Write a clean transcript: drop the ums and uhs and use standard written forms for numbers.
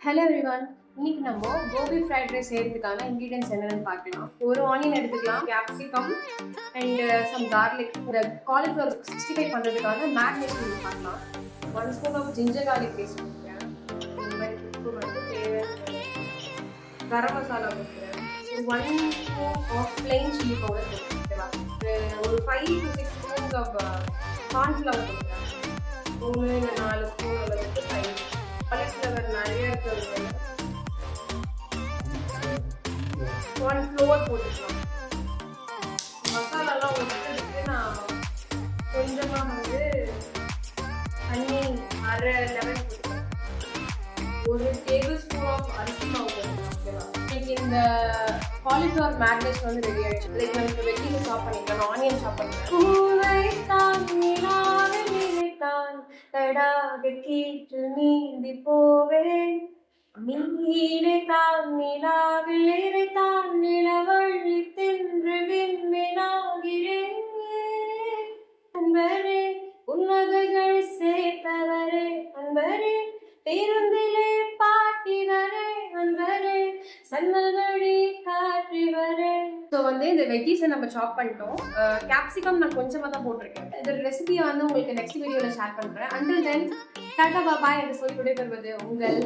Hello everyone, இன்னைக்கு நம்ம gobi fried rice செய்யறதுக்கான இன்கிரீடியன்ஸ் என்னென்னு பார்க்கலாம். ஒரு ஆனியன் எடுத்துக்கலாம், கேப்சிகம் அண்ட் சம் கார்லிக். இந்த காலிஃப்ளவர் 65 பண்ணுறதுக்கான மேரினேஷன் பார்க்கலாம். 1 spoon of ginger garlic paste கொடுக்குறேன். இந்த மாதிரி உப்பு மட்டும் தேவை. கரம் மசாலா கொடுக்குறேன். 1 spoon of plain chilli powder கொடுக்குறேன். ஒரு 5 to 6 ஸ்பூன்ஸ் ஆஃப் கார்ன்ஃப்ளவர் கொடுக்குறேன். 3 இல்லை 4 ஸ்பூன் அளவுக்கு தயிர். காலிஃப்ளவர் நிறைய இருக்கிறது 1 ஃப்ளோர் போட்டுக்கலாம். மசாலாலாம் ஒட்டுறதுக்கு நான் கொஞ்சமாக தண்ணி அரை லெமன் போட்டுக்கிறேன். 1 டேபிள் ஸ்பூன் ஆஃப் அரிசி மாவு போட்டுக்கலாம். இன்னைக்கு இந்த காலிஃப்ளவர் மேரினேஷன் ரெடி ஆயிடுச்சு. லைக் நான் இப்போ வெஜ்ஜில் சாப் பண்ணிக்கலாம், ஆனியன் சாப் பண்ணிக்கலாம். தடாக கீற்று நீந்தி போவேன், நீரைத்தான் நிலாவில் இறைத்தான் நிலவள்ளி தின்று விண்மீனாகிறேன். அன்பரே உன்னதைகள் சேர்த்தவரே, அன்பரே பேருந்திலே பாட்டிவரே, அன்பரே சன்னல் வழி காற்றிவரே. ஸோ இந்த வெஜ்ஜீஸை நம்ம சாப் பண்ணிட்டோம். கேப்சிகம் நான் கொஞ்சமாக தான் போட்டிருக்கேன். இந்த ரெசிபியை உங்களுக்கு நெக்ஸ்ட் வீடியோவில் ஷேர் பண்ணுறேன். அண்டில் தென் டாடா பாய் என்று சொல்லி விடைபெறுவது உங்கள்